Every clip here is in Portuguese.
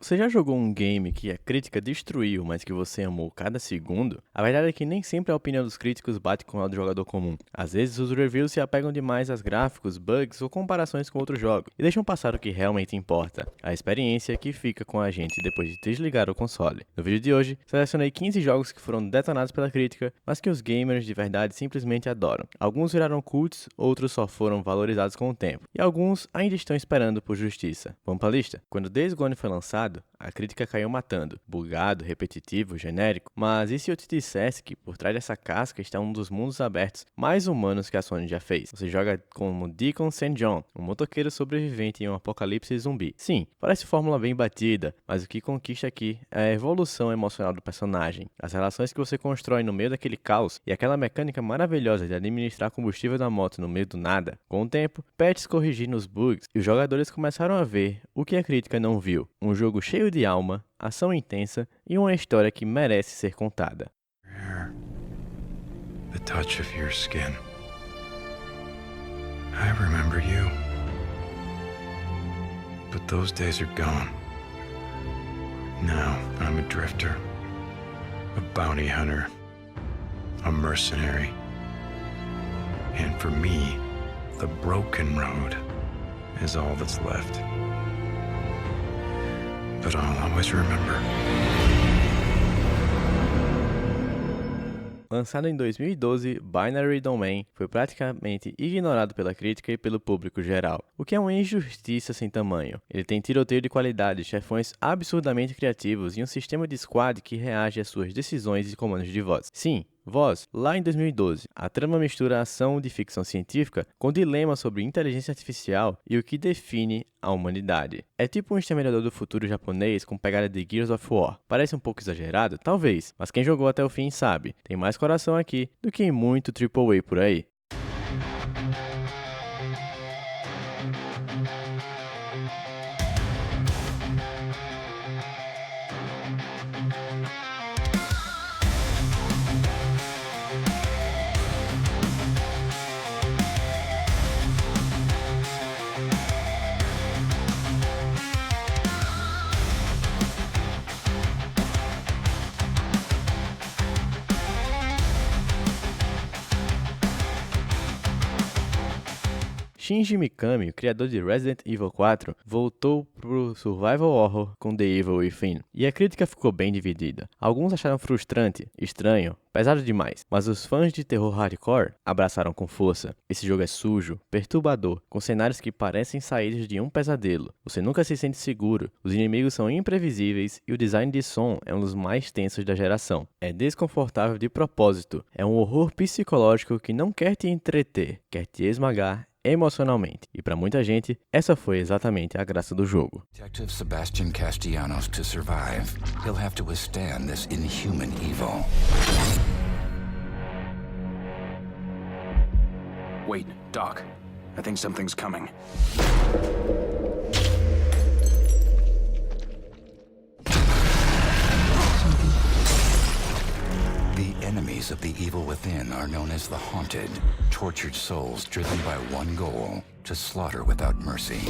Você já jogou um game que a crítica destruiu, mas que você amou cada segundo? A verdade é que nem sempre a opinião dos críticos bate com a do jogador comum. Às vezes os reviews se apegam demais aos gráficos, bugs ou comparações com outros jogos, e deixam passar o que realmente importa, a experiência que fica com a gente depois de desligar o console. No vídeo de hoje, selecionei 15 jogos que foram detonados pela crítica, mas que os gamers de verdade simplesmente adoram. Alguns viraram cults, outros só foram valorizados com o tempo, e alguns ainda estão esperando por justiça. Vamos pra lista? Quando Days Gone foi lançado, a crítica caiu matando, bugado, repetitivo, genérico, mas e se eu te dissesse que por trás dessa casca está um dos mundos abertos mais humanos que a Sony já fez? Você joga como Deacon St. John, um motoqueiro sobrevivente em um apocalipse zumbi. Sim, parece fórmula bem batida, mas o que conquista aqui é a evolução emocional do personagem, as relações que você constrói no meio daquele caos e aquela mecânica maravilhosa de administrar combustível da moto no meio do nada. Com o tempo, patches corrigindo os bugs e os jogadores começaram a ver o que a crítica não viu, um jogo cheio de alma, ação intensa e uma história que merece ser contada. The touch of your skin. I remember you. But those days are gone. Now I'm a drifter, a bounty hunter, a mercenary. And for me, the broken road is all that's left. But I'll always remember. Lançado em 2012, Binary Domain foi praticamente ignorado pela crítica e pelo público geral, o que é uma injustiça sem tamanho. Ele tem tiroteio de qualidade, chefões absurdamente criativos e um sistema de squad que reage às suas decisões e comandos de voz. Sim, voz, lá em 2012, a trama mistura ação de ficção científica com dilemas sobre inteligência artificial e o que define a humanidade. É tipo um exterminador do futuro japonês com pegada de Gears of War. Parece um pouco exagerado? Talvez, mas quem jogou até o fim sabe, tem mais coração aqui do que em muito AAA por aí. Shinji Mikami, o criador de Resident Evil 4, voltou pro survival horror com The Evil Within, e a crítica ficou bem dividida. Alguns acharam frustrante, estranho, pesado demais, mas os fãs de terror hardcore abraçaram com força. Esse jogo é sujo, perturbador, com cenários que parecem saídos de um pesadelo. Você nunca se sente seguro, os inimigos são imprevisíveis e o design de som é um dos mais tensos da geração. É desconfortável de propósito, é um horror psicológico que não quer te entreter, quer te esmagar emocionalmente. E para muita gente, essa foi exatamente a graça do jogo. Detective Sebastian Castellanos to survive. He'll have to withstand this inhuman evil. Wait, Doc. I think something's coming. The enemies of the evil within are known as the Haunted, tortured souls driven by one goal, to slaughter without mercy.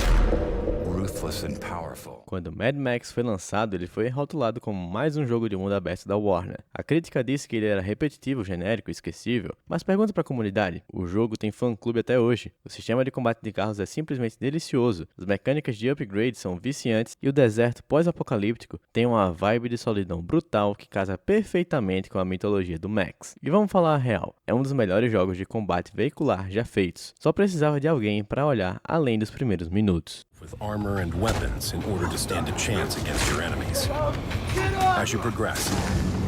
Ruthless and powerful. Quando Mad Max foi lançado, ele foi rotulado como mais um jogo de mundo aberto da Warner. A crítica disse que ele era repetitivo, genérico e esquecível, mas pergunta para a comunidade, o jogo tem fã-clube até hoje. O sistema de combate de carros é simplesmente delicioso, as mecânicas de upgrade são viciantes e o deserto pós-apocalíptico tem uma vibe de solidão brutal que casa perfeitamente com a mitologia do Max. E vamos falar a real, é um dos melhores jogos de combate veicular já feitos. Só precisava de alguém para olhar além dos primeiros minutos. With armor and weapons in order to stand a chance against your enemies. As you progress,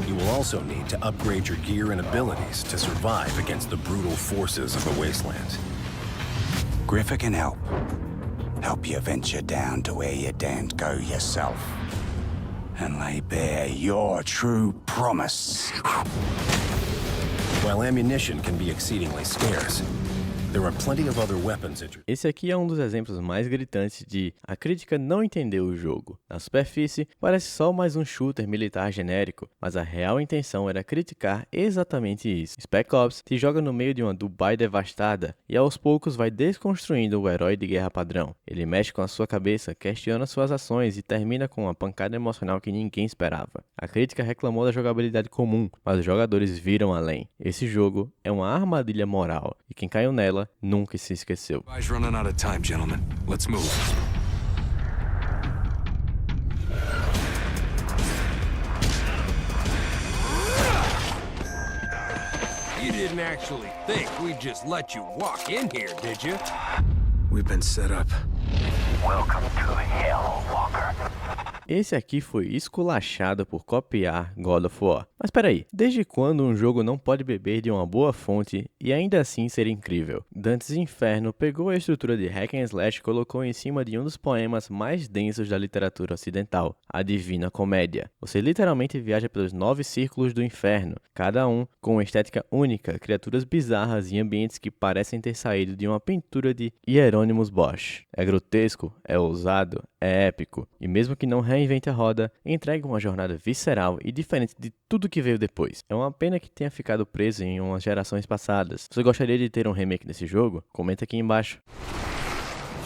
you will also need to upgrade your gear and abilities to survive against the brutal forces of the wasteland. Griffer can help. Help you venture down to where you daren't go yourself. And lay bare your true promise. While ammunition can be exceedingly scarce, There are plenty of other weapons introduced. Esse aqui é um dos exemplos mais gritantes de a crítica não entendeu o jogo. Na superfície, parece só mais um shooter militar genérico, mas a real intenção era criticar exatamente isso. Spec Ops te joga no meio de uma Dubai devastada e aos poucos vai desconstruindo o herói de guerra padrão. Ele mexe com a sua cabeça, questiona suas ações e termina com uma pancada emocional que ninguém esperava. A crítica reclamou da jogabilidade comum, mas os jogadores viram além. Esse jogo é uma armadilha moral e quem caiu nela nunca se esqueceu. Eyes running out of time, gentlemen. Let's move. You didn't actually think we'd just let you walk in here, did you? We've been set up. Welcome to Hell, Walker. Esse aqui foi esculachado por copiar God of War. Mas peraí, desde quando um jogo não pode beber de uma boa fonte e ainda assim ser incrível? Dante's Inferno pegou a estrutura de hack and slash e colocou em cima de um dos poemas mais densos da literatura ocidental, a Divina Comédia. Você literalmente viaja pelos 9 círculos do inferno, cada um com uma estética única, criaturas bizarras e ambientes que parecem ter saído de uma pintura de Hieronymus Bosch. É grotesco, é ousado, é épico, e mesmo que não reinvente a roda, entrega uma jornada visceral e diferente de tudo que veio depois. É uma pena que tenha ficado preso em umas gerações passadas. Você gostaria de ter um remake desse jogo? Comenta aqui embaixo.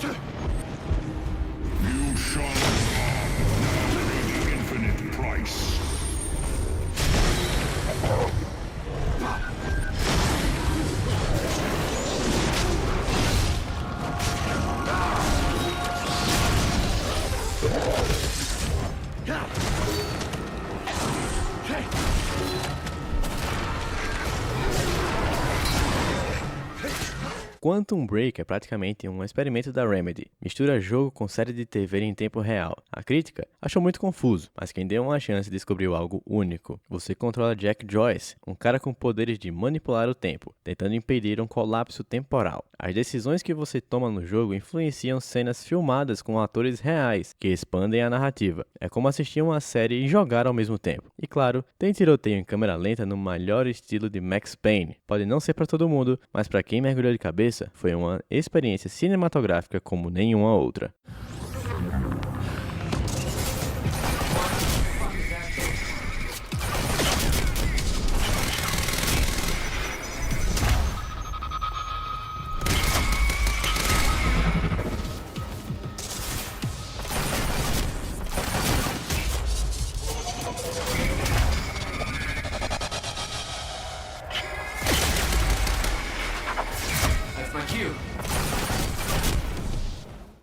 You shall pay the infinite price. Quantum Break é praticamente um experimento da Remedy. Mistura jogo com série de TV em tempo real. A crítica achou muito confuso, mas quem deu uma chance descobriu algo único. Você controla Jack Joyce, um cara com poderes de manipular o tempo, tentando impedir um colapso temporal. As decisões que você toma no jogo influenciam cenas filmadas com atores reais, que expandem a narrativa. É como assistir uma série e jogar ao mesmo tempo. E claro, tem tiroteio em câmera lenta no melhor estilo de Max Payne. Pode não ser para todo mundo, mas para quem mergulhou de cabeça, foi uma experiência cinematográfica como nenhuma outra.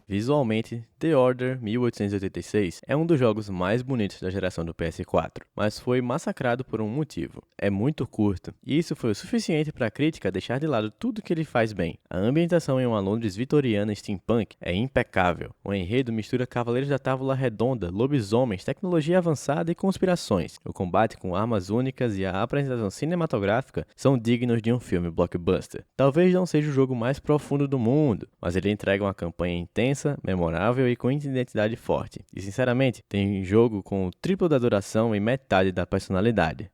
Visualmente, The Order 1886 é um dos jogos mais bonitos da geração do PS4, mas foi massacrado por um motivo. É muito curto, e isso foi o suficiente para a crítica deixar de lado tudo que ele faz bem. A ambientação em uma Londres vitoriana steampunk é impecável. O enredo mistura Cavaleiros da Távola Redonda, lobisomens, tecnologia avançada e conspirações. O combate com armas únicas e a apresentação cinematográfica são dignos de um filme blockbuster. Talvez não seja o jogo mais profundo do mundo, mas ele entrega uma campanha intensa, memorável e com identidade forte. E sinceramente, tem jogo com o triplo da duração e metade da personalidade.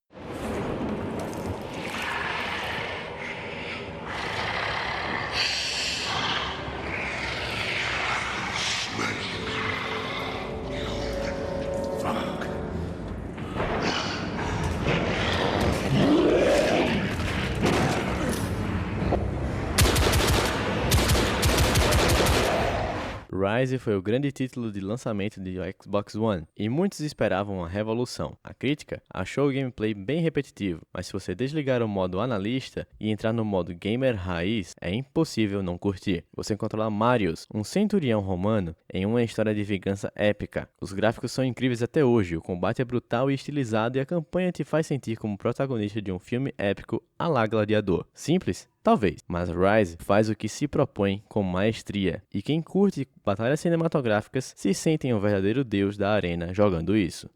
Rise foi o grande título de lançamento de Xbox One, e muitos esperavam uma revolução. A crítica achou o gameplay bem repetitivo, mas se você desligar o modo analista e entrar no modo gamer raiz, é impossível não curtir. Você controla Marius, um centurião romano, em uma história de vingança épica. Os gráficos são incríveis até hoje, o combate é brutal e estilizado e a campanha te faz sentir como protagonista de um filme épico à la Gladiador. Simples? Talvez, mas Rise faz o que se propõe com maestria, e quem curte batalhas cinematográficas se sente um verdadeiro deus da arena jogando isso.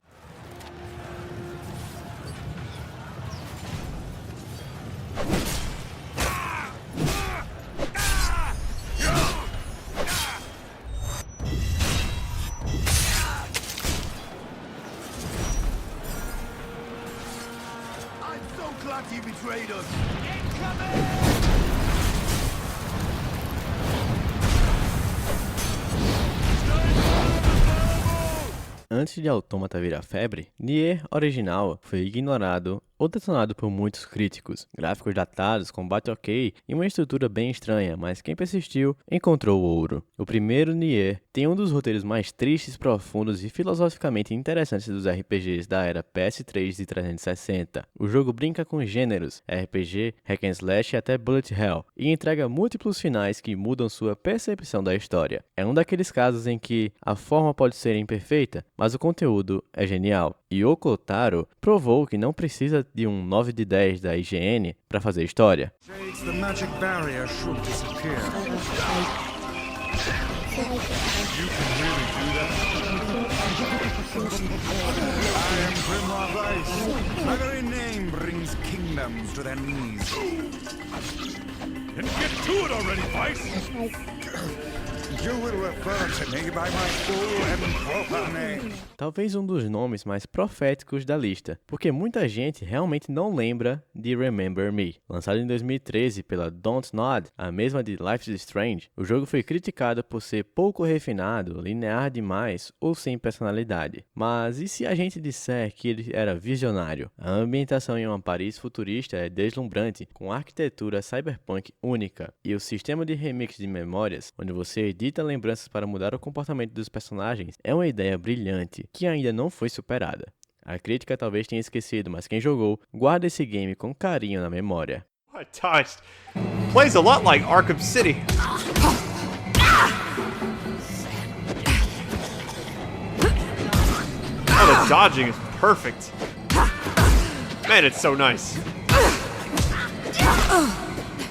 I'm so glad you betrayed us. Incoming! Antes de Automata virar febre, Nier original foi ignorado ou detonado por muitos críticos. Gráficos datados, combate ok e uma estrutura bem estranha, mas quem persistiu encontrou o ouro. O primeiro Nier tem um dos roteiros mais tristes, profundos e filosoficamente interessantes dos RPGs da era PS3 e 360. O jogo brinca com gêneros, RPG, hack and slash e até bullet hell, e entrega múltiplos finais que mudam sua percepção da história. É um daqueles casos em que a forma pode ser imperfeita, mas o conteúdo é genial. Yoko Taro provou que não precisa de um 9 de 10 da IGN para fazer história. The magic barrier should disappear. You can really do that? I am Grimlock Ice. My very name brings kingdoms to their knees. And get to it already, Vice! You will refer to me by my full and proper name. Talvez um dos nomes mais proféticos da lista, porque muita gente realmente não lembra de Remember Me. Lançado em 2013 pela Don't Nod, a mesma de Life is Strange, o jogo foi criticado por ser pouco refinado, linear demais ou sem personalidade. Mas e se a gente disser que ele era visionário? A ambientação em uma Paris futurista é deslumbrante, com arquitetura cyberpunk única, e o sistema de remix de memórias, onde você edita lembranças para mudar o comportamento dos personagens, é uma ideia brilhante, que ainda não foi superada. A crítica talvez tenha esquecido, mas quem jogou, guarda esse game com carinho na memória. Touched. Plays a lot like Arkham City. Oh, the dodging is perfect. Man, it's so nice.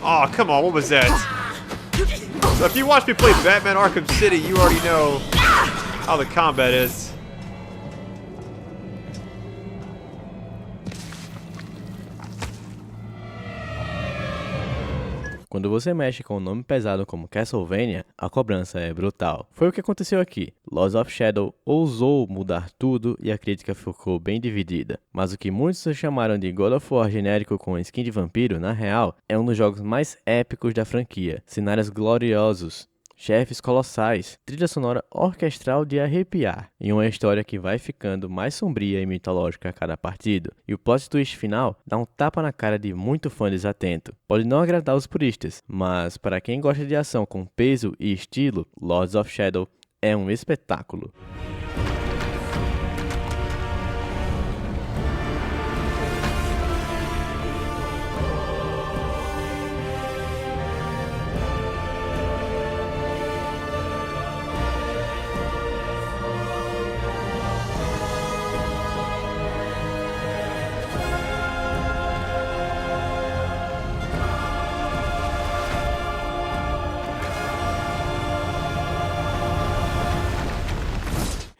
Oh, come on, what was that? So if you watch me play Batman Arkham City, you already know how the combat is. Quando você mexe com um nome pesado como Castlevania, a cobrança é brutal. Foi o que aconteceu aqui. Lords of Shadow ousou mudar tudo e a crítica ficou bem dividida. Mas o que muitos chamaram de God of War genérico com skin de vampiro, na real, é um dos jogos mais épicos da franquia. Cenários gloriosos, chefes colossais, trilha sonora orquestral de arrepiar, e uma história que vai ficando mais sombria e mitológica a cada partido. E o plot twist final dá um tapa na cara de muito fã desatento. Pode não agradar os puristas, mas para quem gosta de ação com peso e estilo, Lords of Shadow é um espetáculo.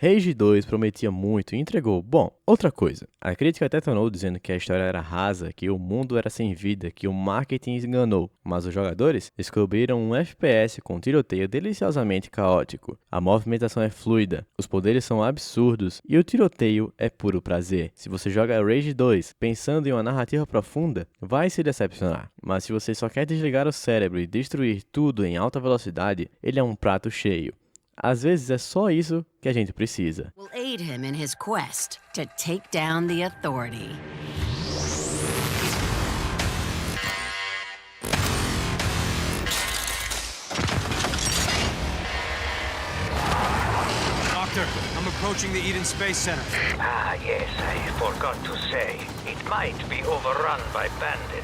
Rage 2 prometia muito e entregou. Bom, outra coisa. A crítica até tornou dizendo que a história era rasa, que o mundo era sem vida, que o marketing enganou. Mas os jogadores descobriram um FPS com tiroteio deliciosamente caótico. A movimentação é fluida, os poderes são absurdos e o tiroteio é puro prazer. Se você joga Rage 2 pensando em uma narrativa profunda, vai se decepcionar. Mas se você só quer desligar o cérebro e destruir tudo em alta velocidade, ele é um prato cheio. Às vezes é só isso que a gente precisa. Will aid him in his quest to take down the authority. Doctor, I'm approaching the Eden Space Center. Ah, yes, I forgot to say. It might be overrun by bandits.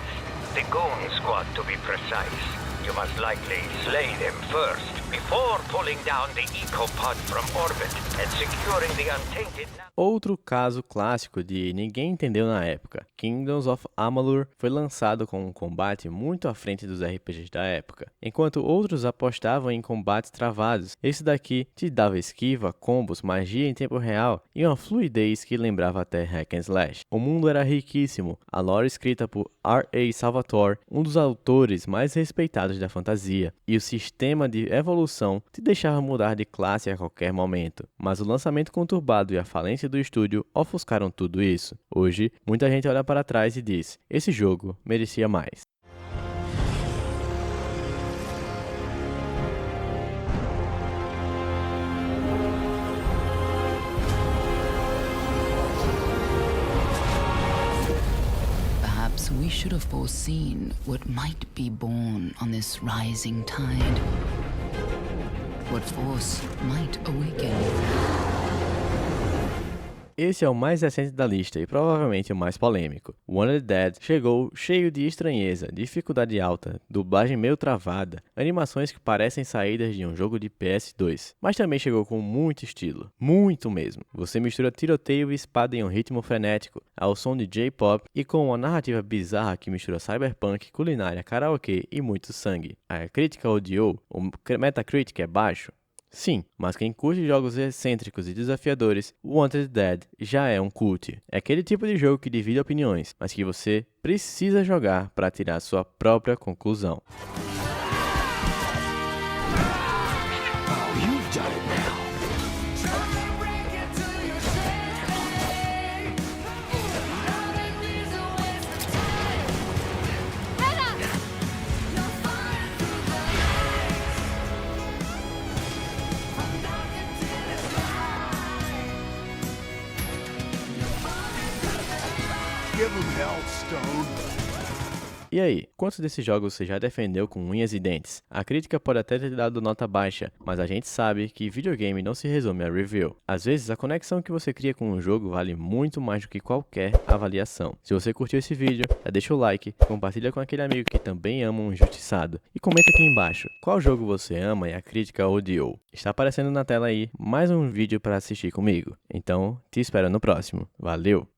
The Goon Squad, to be precise. You must likely slay them first, before pulling down the Ecopod from orbit and securing the untainted... Outro caso clássico de ninguém entendeu na época. Kingdoms of Amalur foi lançado com um combate muito à frente dos RPGs da época. Enquanto outros apostavam em combates travados, esse daqui te dava esquiva, combos, magia em tempo real e uma fluidez que lembrava até hack and slash. O mundo era riquíssimo, a lore escrita por R.A. Salvatore, um dos autores mais respeitados da fantasia, e o sistema de evolução te deixava mudar de classe a qualquer momento. Mas o lançamento conturbado e a falência do estúdio ofuscaram tudo isso. Hoje, muita gente olha para trás e diz: esse jogo merecia mais. we should have foreseen what might be born on this rising tide. What force might awaken. Esse é o mais recente da lista e provavelmente o mais polêmico. Wanted Dead chegou cheio de estranheza, dificuldade alta, dublagem meio travada, animações que parecem saídas de um jogo de PS2, mas também chegou com muito estilo, muito mesmo. Você mistura tiroteio e espada em um ritmo frenético, ao som de J-pop e com uma narrativa bizarra que mistura cyberpunk, culinária, karaokê e muito sangue. A crítica odiou, o Metacritic é baixo. Sim, mas quem curte jogos excêntricos e desafiadores, Wanted Dead já é um cult. É aquele tipo de jogo que divide opiniões, mas que você precisa jogar para tirar sua própria conclusão. E aí, quantos desses jogos você já defendeu com unhas e dentes? A crítica pode até ter dado nota baixa, mas a gente sabe que videogame não se resume a review. Às vezes, a conexão que você cria com um jogo vale muito mais do que qualquer avaliação. Se você curtiu esse vídeo, já deixa o like, compartilha com aquele amigo que também ama um injustiçado. E comenta aqui embaixo, qual jogo você ama e a crítica odiou? Está aparecendo na tela aí mais um vídeo para assistir comigo. Então, te espero no próximo. Valeu!